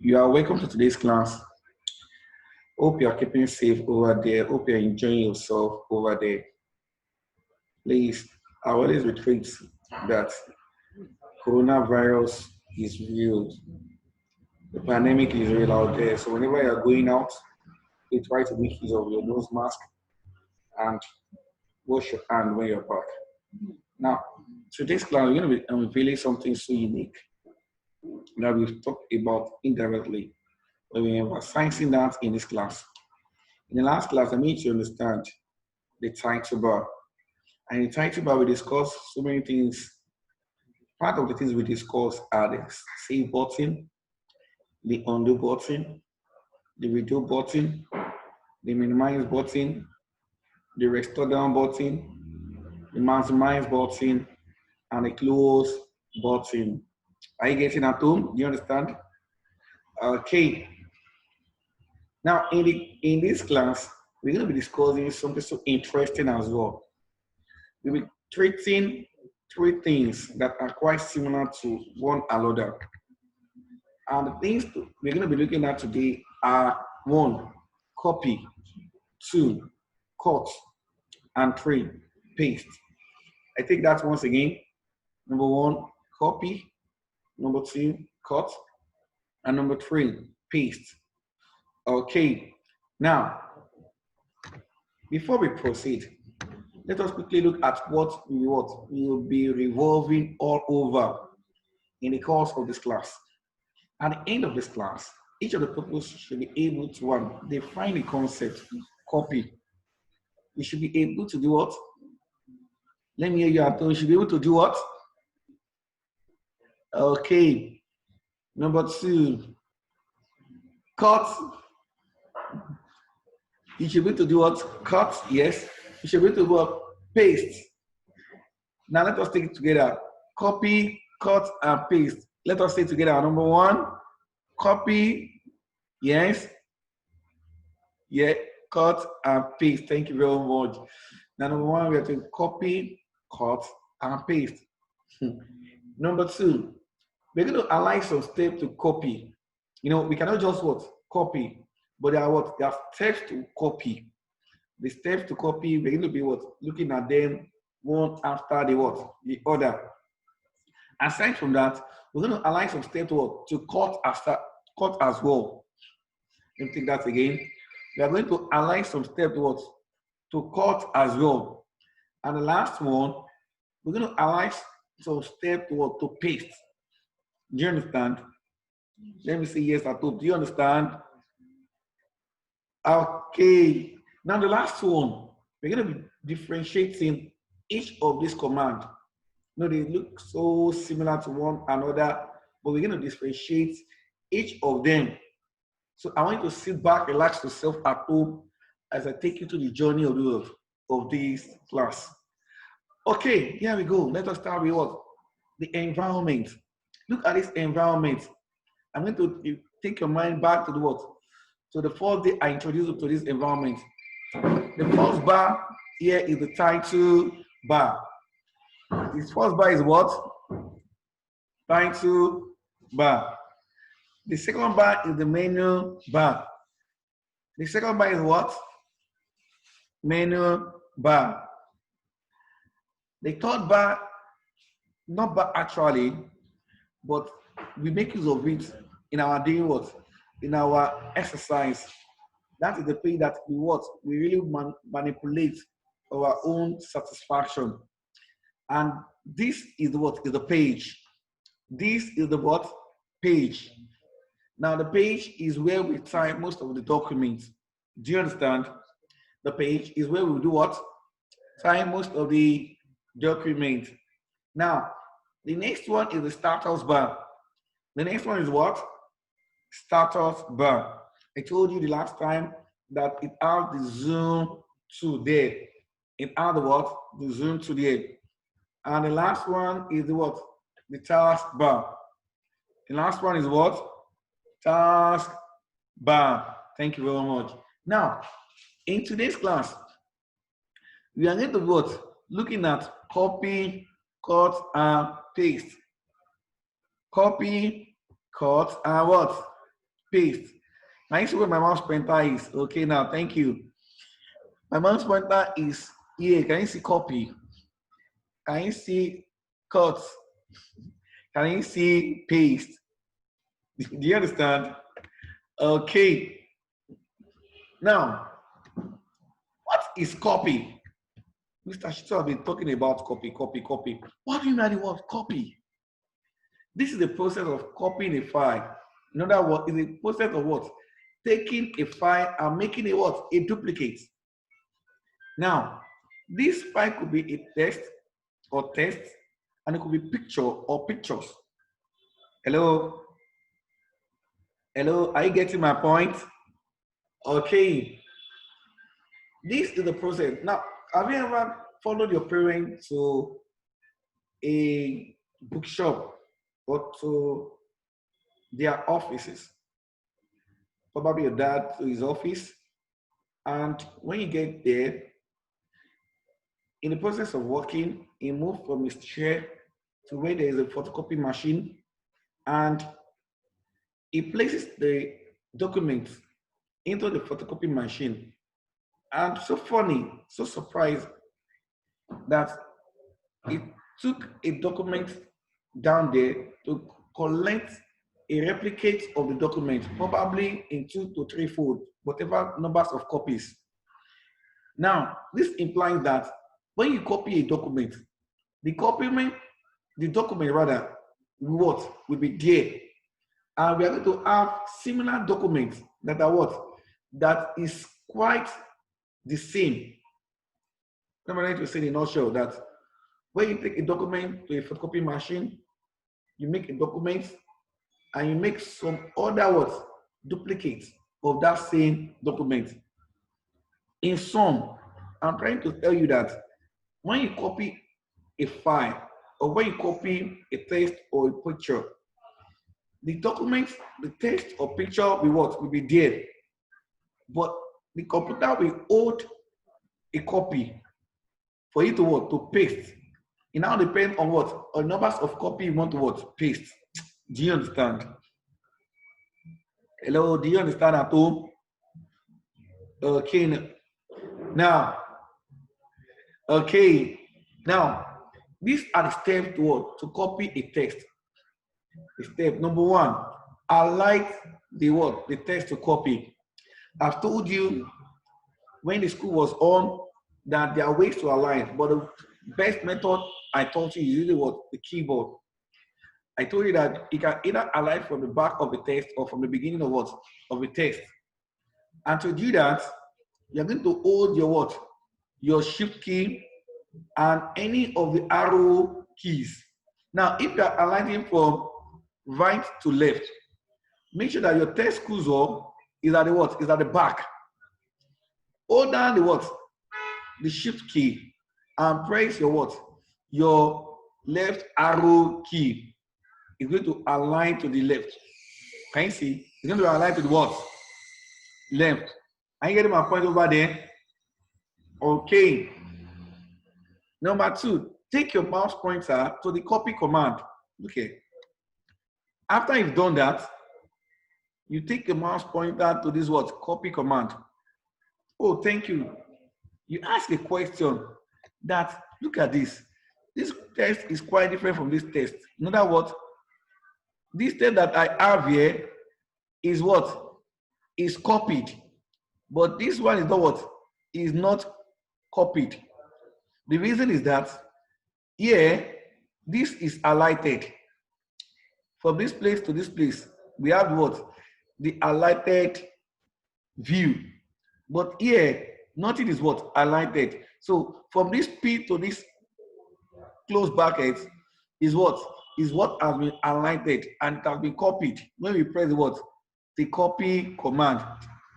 You are welcome to today's class. Hope you are keeping safe over there. Hope you are enjoying yourself over there. Please, I always repeat that coronavirus is real. The pandemic is real out there. So whenever you are going out, you try to make use of your nose mask and wash your hand when you're back. Now, today's class, we're going to be unveiling something so unique that we've talked about indirectly. But we are emphasizing that in this class. In the last class, I made you understand the title bar. And in the title bar, we discussed so many things. Part of the things we discussed are the save button, the undo button, the redo button, the minimize button, the restore down button, the maximize button, and the close button. Are you getting at home? Do you understand? Okay. Now, in this class, we're going to be discussing something so interesting as well. We'll be treating three things that are quite similar to one another. And the things we're going to be looking at today are 1, copy, 2, cut, and 3, paste. I take that once again. Number 1, copy. Number 2, cut. And number 3, paste. Okay. Now, before we proceed, let us quickly look at what we will be revolving all over in the course of this class. At the end of this class, each of the pupils should be able to define the concept, copy. You should be able to do what? Let me hear you, Anton. You should be able to do what? Okay. Number 2, cut. You should be able to do what? Cut, yes. You should be able to do what? Paste. Now let us take it together. Copy, cut, and paste. Let us say it together. Number 1, copy, yes. Yeah, cut, and paste. Thank you very much. Now, number 1, we have to copy, cut, and paste. Number 2, we're going to align some steps to copy. You know, we cannot just what? Copy. But there are what? There are steps to copy. The steps to copy, we're going to be what? Looking at them one after the what? The other. Aside from that, we're going to align some steps to what? To cut as well. Let me take that again. We are going to align some steps to what? To cut as well. And the last one, we're going to align some steps to what? To paste. Do you understand? Let me say yes, I hope. Do you understand? Okay. Now the last one, we're going to be differentiating each of these commands. You know, they look so similar to one another, but we're going to differentiate each of them. So I want you to sit back, relax yourself at home as I take you to the journey of this class. Okay, here we go. Let us start with what? The environment. Look at this environment. I'm going to take your mind back to the what? So the first day I introduced you to this environment. The first bar here is the title bar. This first bar is what? Title bar. The second bar is the menu bar. The second bar is what? Menu bar. The third bar, not bar actually, but we make use of it in our daily what? In our exercise. That is the page that we really manipulate our own satisfaction. And this is what is the page. This is the what? Page. Now the page is where we type most of the documents. Do you understand? The page is where we do what? Type most of the documents. Now, the next one is the status bar. The next one is what? Status bar. I told you the last time that it has the zoom to there. It has the what? The zoom to there. And the last one is the what? The task bar. The last one is what? Task bar. Thank you very much. Now, in today's class, we are going to what? Looking at copy, cut, and paste. Copy, cut, and what? paste. Now you see where my mouse pointer is. Okay, now thank you. My mouse pointer is here. Can you see copy? Can you see cut? Can you see paste? Do you understand? Okay. Now, what is copy? Mr. Shito have been talking about copy. What do you mean by the word copy? This is the process of copying a file. In other words, it's the process of what? Taking a file and making a what? A duplicate. Now, this file could be a text or text, and it could be picture or pictures. Hello? Hello, are you getting my point? Okay. This is the process. Now, have you ever followed your parents to a bookshop or to their offices? Probably your dad to his office. And when you get there, in the process of working, he moved from his chair to where there is a photocopy machine, and he places the documents into the photocopy machine. And so funny, so surprised that it took a document down there to collect a replicate of the document, probably in 2 to 3 fold, whatever numbers of copies. Now, this implies that when you copy a document, the document rather, what will be there, and we are going to have similar documents that are what, that is quite the same. I'm going to say in a nutshell that when you take a document to a photocopy machine, you make a document and you make some other what, duplicates of that same document. In sum, I'm trying to tell you that when you copy a file or when you copy a text or a picture, the document, the text or picture will what, will be there, but the computer will hold a copy for you to what, to paste. It now depends on what, on numbers of copy you want to what, paste. Do you understand? Hello, do you understand at all? Okay, now, okay, now, these are the steps to what, to copy a text. Step number 1, I like the what, the text to copy. I've told you when the school was on that there are ways to align, but the best method I taught you is using what, the keyboard. I told you that you can either align from the back of the text or from the beginning of what, of the text. And to do that, you're going to hold your what, your shift key and any of the arrow keys. Now, if you're aligning from right to left, make sure that your text cursor is at the what, is at the back. Hold down the what, the shift key and press your what, your left arrow key. It's going to align to the left. Can you see? It's going to align to the what? Left. Are you getting my point over there? Okay. Number 2, take your mouse pointer to the copy command. Okay. After you've done that, you take your mouse pointer to this what? Copy command. Oh, thank you. You ask a question that, look at this. This text is quite different from this text. In other words, this text that I have here is what? Is copied. But this one is not what? Is not copied. The reason is that here, this is highlighted. From this place to this place, we have what? The highlighted view. But here, nothing is what? Highlighted. So from this P to this close bracket is what? Is what has been highlighted and it has been copied. When we press what? The copy command.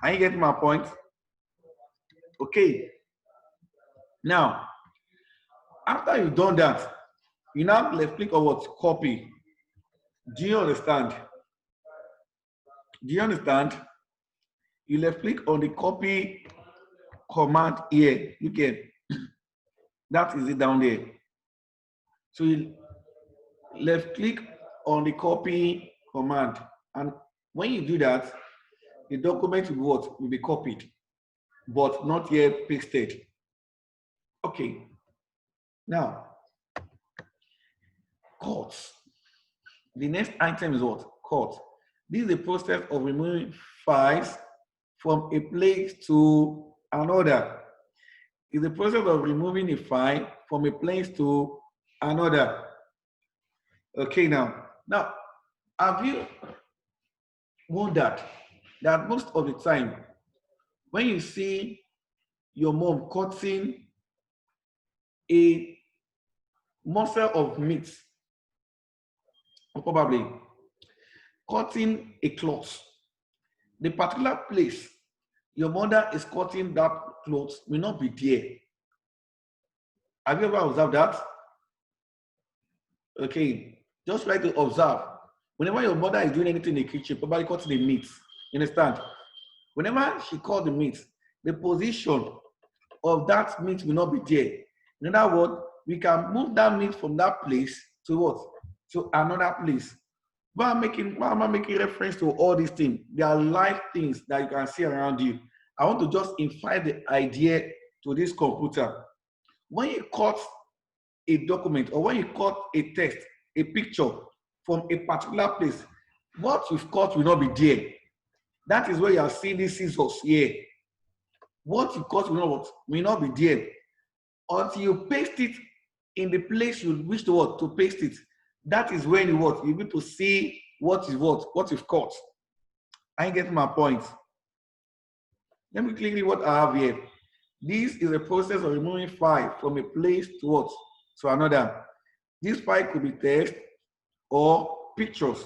Are you getting my point? Okay. Now, after you've done that, you now left click on what? Copy. Do you understand? Do you understand? You left click on the copy command here. You can. That is it down there. So you left click on the copy command. And when you do that, the document will be what? Will be copied, but not yet pasted. Okay. Now, cuts. The next item is what? Cut. This is the process of removing files from a place to another. It's the process of removing a file from a place to another. Okay, now have you wondered that most of the time when you see your mom cutting a morsel of meat, or probably cutting a cloth, the particular place your mother is cutting that cloth may not be there. Have you ever observed that? Okay, just try to observe. Whenever your mother is doing anything in the kitchen, probably cutting the meat, you understand? Whenever she cuts the meat, the position of that meat will not be there. In other words, we can move that meat from that place to what? To another place. Why am I making reference to all these things? They are live things that you can see around you. I want to just invite the idea to this computer. When you cut a document or when you cut a text, a picture from a particular place, what you've cut will not be there. That is where you are seeing these scissors here. What you cut will not be there until you paste it in the place you wish to paste it. That is when you need to see what you've cut. I ain't getting my point. Let me click what I have here. This is a process of removing file from a place to another. This file could be text or pictures.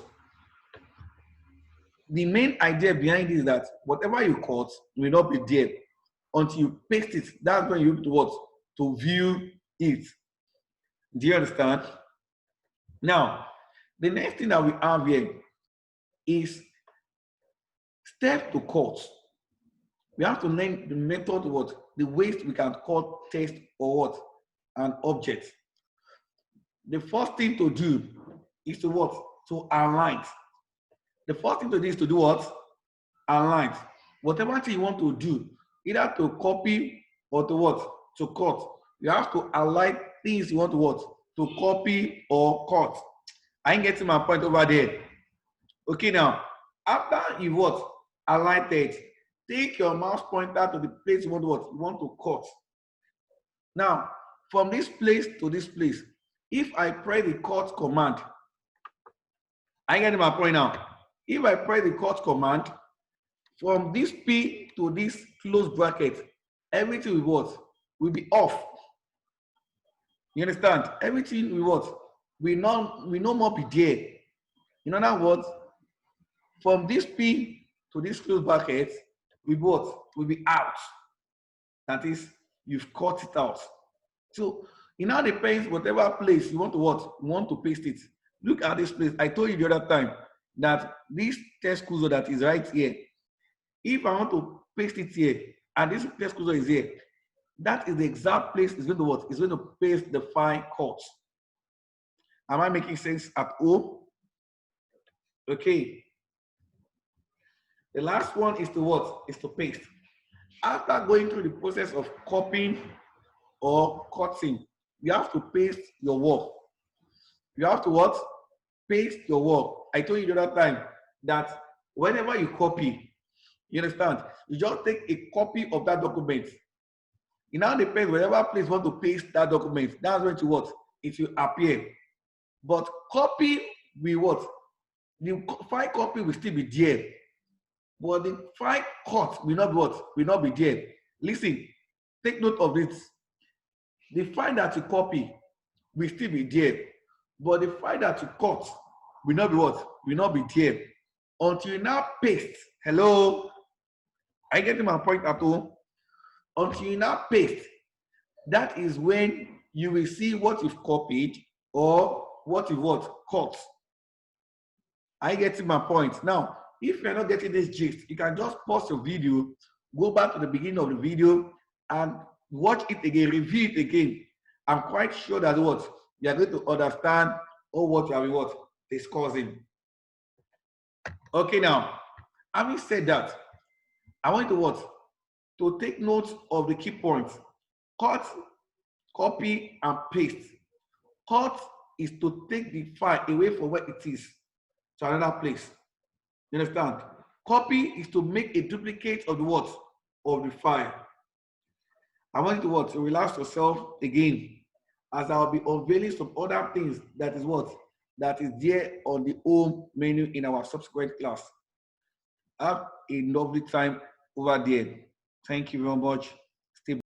The main idea behind this is that whatever you cut will not be there until you paste it. That's when you need to view it. Do you understand? Now, the next thing that we have here is step to cut. We have to learn the method, the ways we can cut text or an object. The first thing to do is to align. The first thing to do is to do what? Align. Whatever thing you want to do, either to copy or to cut. You have to align things you want to copy or cut. I ain't getting my point over there. Okay, now, after you align text, take your mouse pointer to the place you want to cut. Now, from this place to this place, if I press the cut command, I get my point now. If I press the cut command, from this P to this close bracket, everything will be off. You understand? Everything will no more be there. In other words, from this P to this close bracket, will be out. That is, you've cut it out. So it now depends whatever place you want to paste it. Look at this place. I told you the other time that this text cursor that is right here, if I want to paste it here and this text cursor is here, that is the exact place is going to paste the file cut. Am I making sense at all? Okay. The last one is to paste. After going through the process of copying or cutting, you have to paste your work. You have to paste your work. I told you the other time that whenever you copy, you understand, you just take a copy of that document. It now depends wherever place you want to paste that document. That's when it will appear. But copy will the file copy will still be there. But the file cut will not be there. Listen, take note of it. The file that you copy will still be there, but the file that you cut will not be there until you now paste. Hello, are you getting my point at all? Until you now paste, that is when you will see what you've copied or what you've cut. Are you getting my point? Now, if you're not getting this gist, you can just pause your video, go back to the beginning of the video and watch it again, review it again. I'm quite sure that you are going to understand or what you are discussing. Okay, now, having said that, I want you to what? To take note of the key points. Cut, copy, and paste. Cut is to take the file away from where it is to another place. You understand? Copy is to make a duplicate of the what? Of the file. I want you to what? To relax yourself again, as I'll be unveiling some other things that is what? That is there on the home menu in our subsequent class. Have a lovely time over there. Thank you very much. Stay